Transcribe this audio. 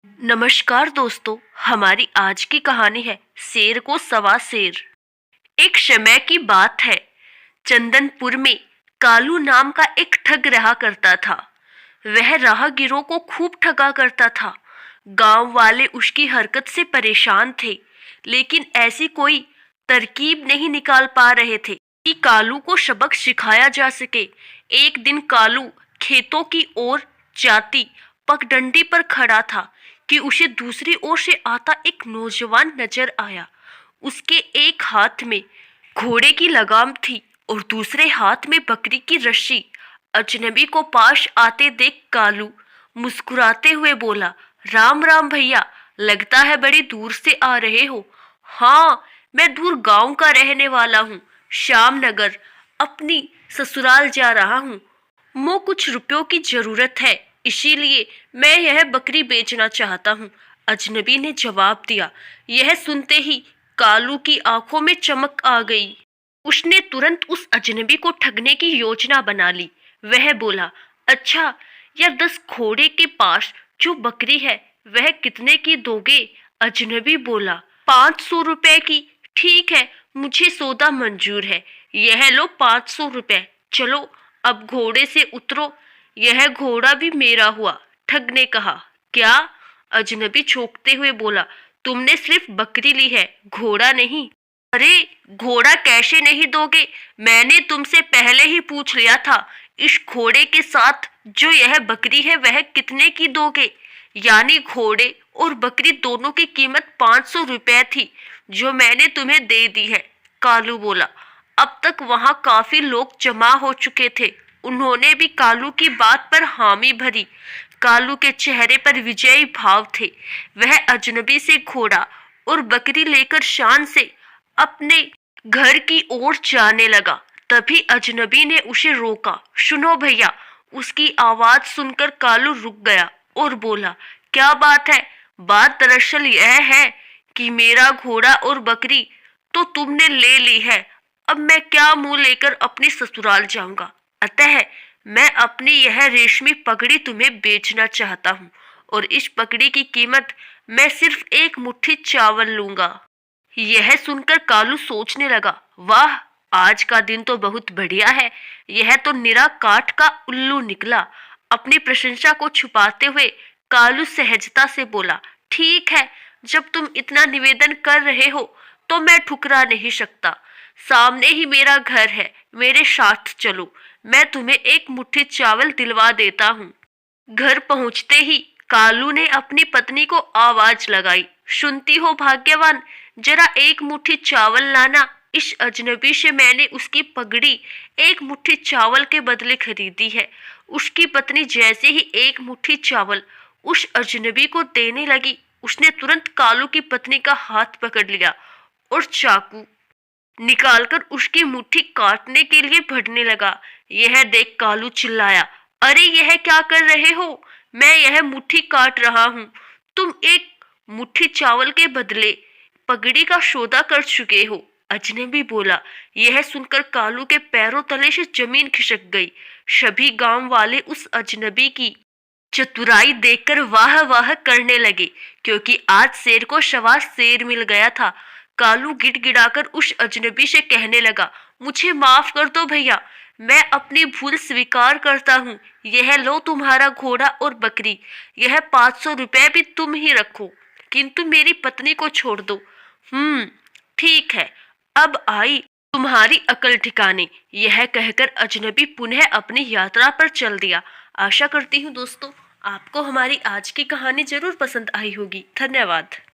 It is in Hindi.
नमस्कार दोस्तों, हमारी आज की कहानी है शेर को सवा शेर। एक समय की बात है, चंदनपुर में कालू नाम का एक ठग रहा करता था। वह राहगीरों को खूब ठगा करता था। गांव वाले उसकी हरकत से परेशान थे, लेकिन ऐसी कोई तरकीब नहीं निकाल पा रहे थे कि कालू को सबक सिखाया जा सके। एक दिन कालू खेतों की ओर जाती पगडंडी पर खड़ा था कि उसे दूसरी ओर से आता एक नौजवान नजर आया। उसके एक हाथ में घोड़े की लगाम थी और दूसरे हाथ में बकरी की रस्सी। अजनबी को पास आते देख कालू मुस्कुराते हुए बोला, राम राम भैया, लगता है बड़ी दूर से आ रहे हो। हाँ, मैं दूर गांव का रहने वाला हूँ, श्यामनगर अपनी ससुराल जा रहा हूँ। मो कुछ रुपयों की जरूरत है, इसीलिए मैं यह बकरी बेचना चाहता हूँ, अजनबी ने जवाब दिया। यह सुनते ही कालू की आंखों में चमक आ गई। उसने तुरंत उस अजनबी को ठगने की योजना बना ली। वह बोला, अच्छा, यह 10 घोड़े के पास जो बकरी है वह कितने की दोगे? अजनबी बोला, 500 रुपए की। ठीक है, मुझे सौदा मंजूर है। यह लो 500 रुपए। चलो अब घोड़े से उतरो। यह घोड़ा भी मेरा हुआ, ठग ने कहा। क्या? अजनबी चौंकते हुए बोला, तुमने सिर्फ बकरी ली है, घोड़ा नहीं। अरे, घोड़ा कैसे नहीं दोगे? मैंने तुमसे पहले ही पूछ लिया था। इस घोड़े के साथ जो यह बकरी है वह कितने की दोगे? यानी घोड़े और बकरी दोनों की कीमत 500 रुपए थी, जो मैंने तुम्हें दे दी है, कालू बोला। अब तक वहां काफी लोग जमा हो चुके थे। उन्होंने भी कालू की बात पर हामी भरी। कालू के चेहरे पर विजयी भाव थे। वह अजनबी से घोड़ा और बकरी लेकर शान से अपने घर की ओर जाने लगा। तभी अजनबी ने उसे रोका। सुनो भैया, उसकी आवाज सुनकर कालू रुक गया और बोला, क्या बात है? बात दरअसल यह है कि मेरा घोड़ा और बकरी तो तुमने ले ली है। अब मैं क्या मुंह लेकर अपनी ससुराल जाऊंगा? अतः मैं अपनी यह रेशमी पगड़ी तुम्हें बेचना चाहता हूँ, और इस पगड़ी की कीमत मैं सिर्फ एक मुट्ठी चावल लूंगा। यह सुनकर कालू सोचने लगा, वाह, आज का दिन तो बहुत बढ़िया है। यह तो निरा काठ का उल्लू निकला। अपनी प्रशंसा को छुपाते हुए कालू सहजता से बोला, ठीक है, जब तुम इतना निवेदन कर रहे हो तो मैं ठुकरा नहीं सकता। सामने ही मेरा घर है, मेरे साथ चलो, मैं तुम्हें एक मुट्ठी चावल दिलवा देता हूँ। घर पहुंचते ही कालू ने अपनी पत्नी को आवाज लगाई, सुनती हो भाग्यवान, जरा एक मुट्ठी चावल लाना। इस अजनबी से मैंने उसकी पगड़ी एक मुट्ठी चावल के बदले खरीदी है। उसकी पत्नी जैसे ही एक मुट्ठी चावल उस अजनबी को देने लगी, उसने तुरंत कालू की पत्नी का हाथ पकड़ लिया और चाकू निकालकर उसकी मुट्ठी काटने के लिए बढ़ने लगा। यह देख कालू चिल्लाया, अरे यह क्या कर रहे हो? मैं यह मुट्ठी काट रहा हूँ। तुम एक मुट्ठी चावल के बदले पगड़ी का सौदा कर चुके हो। अजनबी बोला। यह सुनकर कालू के पैरों तले से जमीन खिसक गई। सभी गांव वाले उस अजनबी की चतुराई देखकर वाह वाह करने लगे, क्योंकि आज शेर को सवा शेर मिल गया था। कालू गिड़गिड़ाकर उस अजनबी से कहने लगा, मुझे माफ कर दो भैया, मैं अपनी भूल स्वीकार करता हूँ। यह लो तुम्हारा घोड़ा और बकरी। यह 500 रुपए भी तुम ही रखो, किंतु मेरी पत्नी को छोड़ दो। ठीक है, अब आई तुम्हारी अकल ठिकाने। यह कहकर अजनबी पुनः अपनी यात्रा पर चल दिया। आशा करती हूँ दोस्तों, आपको हमारी आज की कहानी जरूर पसंद आई होगी। धन्यवाद।